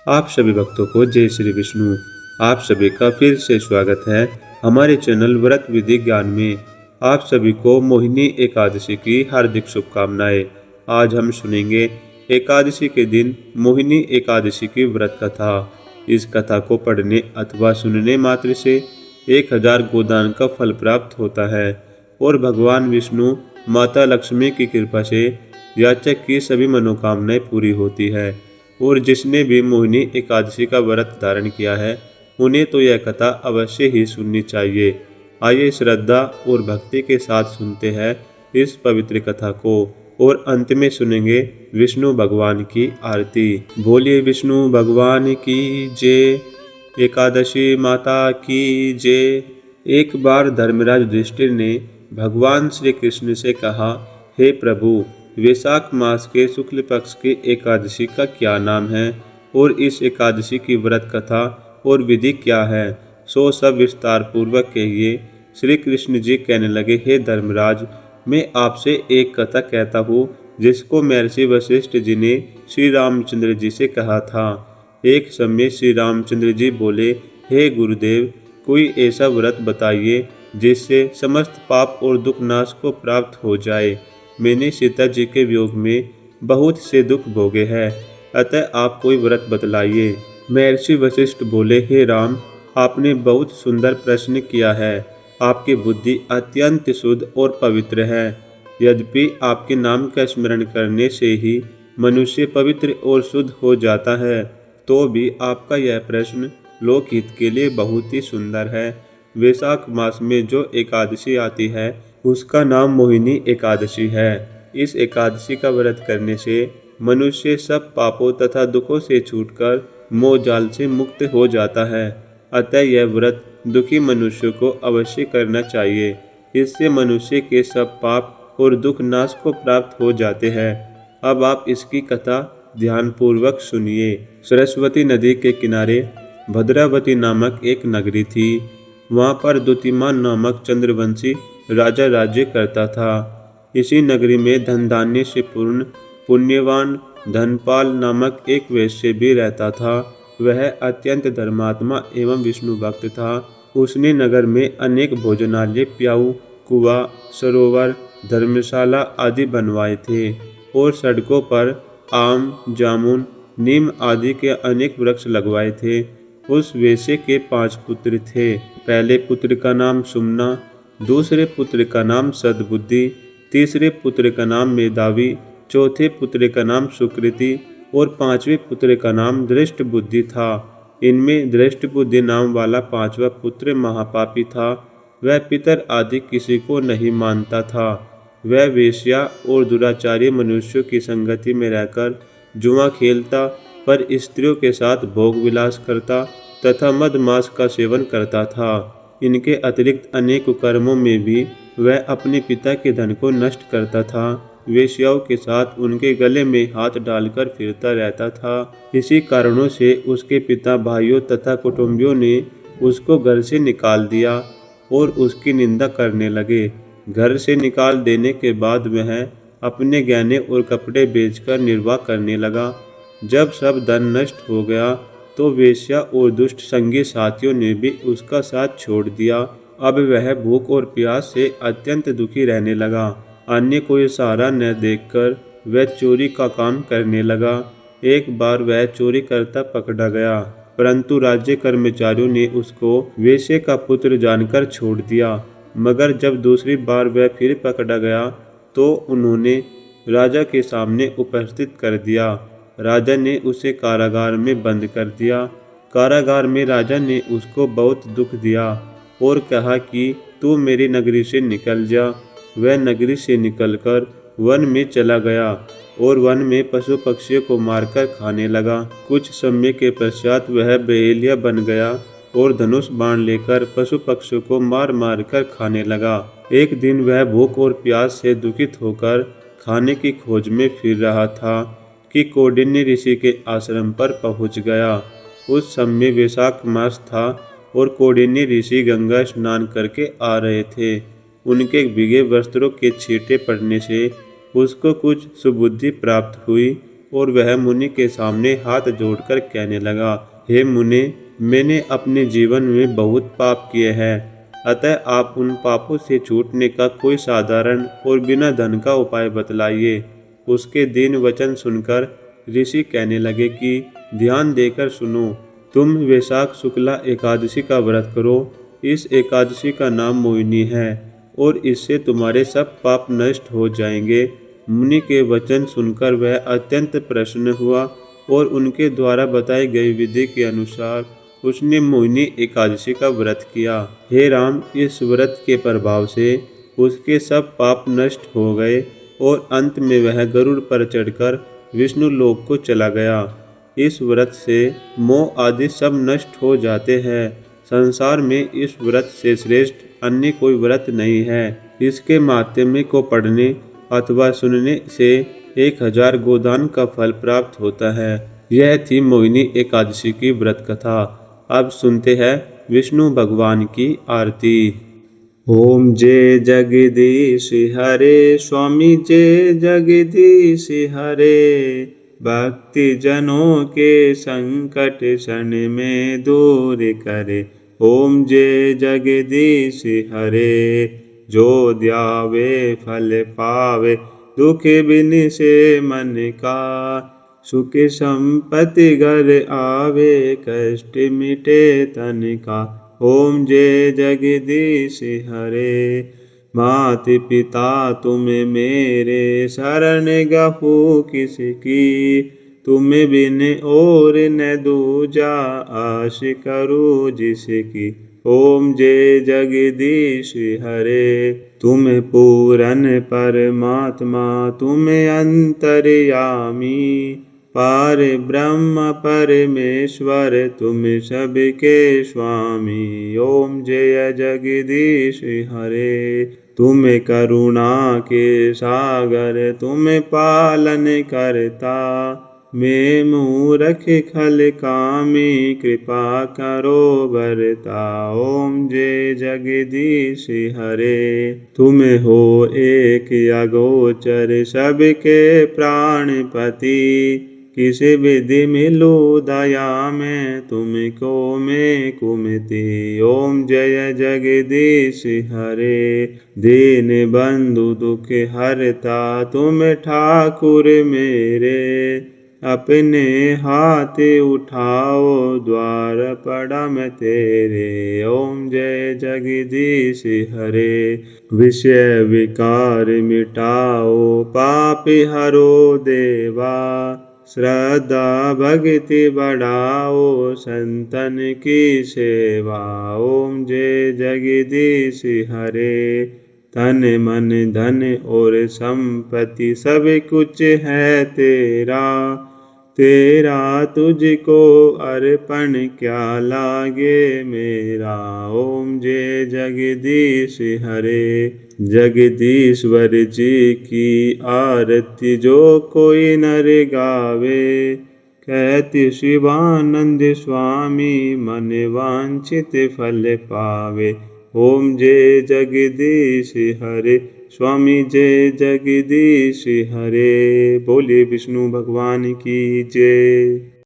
आप सभी भक्तों को जय श्री विष्णु। आप सभी का फिर से स्वागत है हमारे चैनल व्रत विधि ज्ञान में। आप सभी को मोहिनी एकादशी की हार्दिक शुभकामनाएं। आज हम सुनेंगे एकादशी के दिन मोहिनी एकादशी की व्रत कथा। इस कथा को पढ़ने अथवा सुनने मात्र से 1000 गोदान का फल प्राप्त होता है और भगवान विष्णु माता लक्ष्मी की कृपा से याचक की सभी मनोकामनाएं पूरी होती है। और जिसने भी मोहिनी एकादशी का व्रत धारण किया है उन्हें तो यह कथा अवश्य ही सुननी चाहिए। आइए श्रद्धा और भक्ति के साथ सुनते हैं इस पवित्र कथा को और अंत में सुनेंगे विष्णु भगवान की आरती। बोलिए विष्णु भगवान की जय। एकादशी माता की जय। एक बार धर्मराज युधिष्ठिर ने भगवान श्री कृष्ण से कहा, हे प्रभु, वैशाख मास के शुक्ल पक्ष की एकादशी का क्या नाम है और इस एकादशी की व्रत कथा और विधि क्या है, सो सब विस्तार पूर्वक कहिए। श्री कृष्ण जी कहने लगे, हे धर्मराज, मैं आपसे एक कथा कहता हूँ जिसको महर्षि वशिष्ठ जी ने श्री रामचंद्र जी से कहा था। एक समय श्री रामचंद्र जी बोले, हे गुरुदेव, कोई ऐसा व्रत बताइए जिससे समस्त पाप और दुख नाश को प्राप्त हो जाए। मैंने सीता जी के वियोग में बहुत से दुख भोगे हैं, अतः आप कोई व्रत बतलाइए। महर्षि वशिष्ठ बोले, हे राम, आपने बहुत सुंदर प्रश्न किया है। आपकी बुद्धि अत्यंत शुद्ध और पवित्र है। यद्यपि आपके नाम का स्मरण करने से ही मनुष्य पवित्र और शुद्ध हो जाता है, तो भी आपका यह प्रश्न लोकहित के लिए बहुत ही सुंदर है। वैशाख मास में जो एकादशी आती है उसका नाम मोहिनी एकादशी है। इस एकादशी का व्रत करने से मनुष्य सब पापों तथा दुखों से छूटकर मोह जाल से मुक्त हो जाता है। अतः यह व्रत दुखी मनुष्य को अवश्य करना चाहिए। इससे मनुष्य के सब पाप और दुख नाश को प्राप्त हो जाते हैं। अब आप इसकी कथा ध्यानपूर्वक सुनिए। सरस्वती नदी के किनारे भद्रावती नामक एक नगरी थी। वहाँ पर द्युतिमान नामक चंद्रवंशी राजा राज्य करता था। इसी नगरी में धन धान्य से पूर्ण पुण्यवान धनपाल नामक एक वैश्य भी रहता था। वह अत्यंत धर्मात्मा एवं विष्णु भक्त था। उसने नगर में अनेक भोजनालय, प्याऊ, कुआं, सरोवर, धर्मशाला आदि बनवाए थे और सड़कों पर आम, जामुन, नीम आदि के अनेक वृक्ष लगवाए थे। उस वैश्य के 5 पुत्र थे। पहले पुत्र का नाम सुमना, दूसरे पुत्र का नाम सद्बुद्धि, तीसरे पुत्र का नाम मेधावी, चौथे पुत्र का नाम सुकृति और 5वें पुत्र का नाम दृष्ट बुद्धि था। इनमें दृष्ट बुद्धि नाम वाला 5वां पुत्र महापापी था। वह पितर आदि किसी को नहीं मानता था। वह वेश्या और दुराचारी मनुष्यों की संगति में रहकर जुआ खेलता, पर स्त्रियों के साथ भोग विलास करता तथा मद मांस का सेवन करता था। इनके अतिरिक्त अनेक कर्मों में भी वह अपने पिता के धन को नष्ट करता था। वेश्याओं के साथ उनके गले में हाथ डालकर फिरता रहता था। इसी कारणों से उसके पिता, भाइयों तथा कुटुंबियों ने उसको घर से निकाल दिया और उसकी निंदा करने लगे। घर से निकाल देने के बाद वह अपने गहने और कपड़े बेचकर निर्वाह करने लगा। जब सब धन नष्ट हो गया तो वेश्या और दुष्ट संगी साथियों ने भी उसका साथ छोड़ दिया। अब वह भूख और प्यास से अत्यंत दुखी रहने लगा। अन्य कोई सहारा न देखकर वह चोरी का काम करने लगा। एक बार वह चोरी करता पकड़ा गया, परंतु राज्य कर्मचारियों ने उसको वेश्या का पुत्र जानकर छोड़ दिया। मगर जब दूसरी बार वह फिर पकड़ा गया तो उन्होंने राजा के सामने उपस्थित कर दिया। राजा ने उसे कारागार में बंद कर दिया। कारागार में राजा ने उसको बहुत दुख दिया और कहा कि तू मेरी नगरी से निकल जा। वह नगरी से निकलकर वन में चला गया और वन में पशु पक्षियों को मारकर खाने लगा। कुछ समय के पश्चात वह बहेलिया बन गया और धनुष बाण लेकर पशु पक्षियों को मार मार कर खाने लगा। एक दिन वह भूख और प्यास से दुखित होकर खाने की खोज में फिर रहा था कि कौंडिन्य ऋषि के आश्रम पर पहुंच गया। उस समय वैशाख मास था और कौंडिन्य ऋषि गंगा स्नान करके आ रहे थे। उनके भीगे वस्त्रों के छींटे पड़ने से उसको कुछ सुबुद्धि प्राप्त हुई और वह मुनि के सामने हाथ जोड़कर कहने लगा, हे मुनि, मैंने अपने जीवन में बहुत पाप किए हैं, अतः आप उन पापों से छूटने का कोई साधारण और बिना धन का उपाय बतलाइए। उसके दीन वचन सुनकर ऋषि कहने लगे कि ध्यान देकर सुनो, तुम वैशाख शुक्ला एकादशी का व्रत करो। इस एकादशी का नाम मोहिनी है और इससे तुम्हारे सब पाप नष्ट हो जाएंगे। मुनि के वचन सुनकर वह अत्यंत प्रसन्न हुआ और उनके द्वारा बताई गई विधि के अनुसार उसने मोहिनी एकादशी का व्रत किया। हे राम, इस व्रत के प्रभाव से उसके सब पाप नष्ट हो गए और अंत में वह गरुड़ पर चढ़कर विष्णु लोक को चला गया। इस व्रत से मोह आदि सब नष्ट हो जाते हैं। संसार में इस व्रत से श्रेष्ठ अन्य कोई व्रत नहीं है। इसके माध्यम को पढ़ने अथवा सुनने से 1000 गोदान का फल प्राप्त होता है। यह थी मोहिनी एकादशी की व्रत कथा। अब सुनते हैं विष्णु भगवान की आरती। ओम जय जगदीश हरे, स्वामी जय जगदीश हरे। भक्ति जनों के संकट क्षण में दूर करे। ओम जय जगदीश हरे। जो ध्यावे फल पावे, दुख बिन से मन का। सुख संपत्ति घर आवे, कष्ट मिटे तन का। ओम जय जगदीश हरे। मात पिता तुम मेरे, शरण गहु किसकी। तुम बिन और न दूजा, आश करूं जिसकी। ओम जय जगदीश हरे। तुम पूरन परमात्मा, तुम अंतर्यामी। पार ब्रह्म परमेश्वर, तुम सबके स्वामी। ओम जय जगदीश हरे। तुम करुणा के सागर, तुम पालन करता। मैं मूरख खल कामी, कृपा करो बरता। ओम जय जगदीश हरे। तुम हो एक अगोचर, सबके प्राणपति। किस विधि मिलू दया में, तुमको मैं कुमति। ओम जय जगदीश हरे। दीन बंधु दुख हरता, तुम ठाकुर मेरे। अपने हाथ उठाओ, द्वार पड़ा मैं तेरे। ओम जय जगदीश हरे। विषय विकार मिटाओ, पाप हरो देवा। श्रद्धा भक्ति बढ़ाओ, संतन की सेवा। ओम जय जगदीश हरे। तन मन धन और संपत्ति सब कुछ है तेरा। तेरा तुझको अर्पण क्या लागे मेरा। ओम जय जगदीश हरे। जगदीश्वर जी की आरती जो कोई नर गावे। कहते शिवानंद स्वामी, मन वांछित फल पावे। ओम जय जगदीश हरे। स्वामी जय जगदीश हरे। बोले विष्णु भगवान की जय।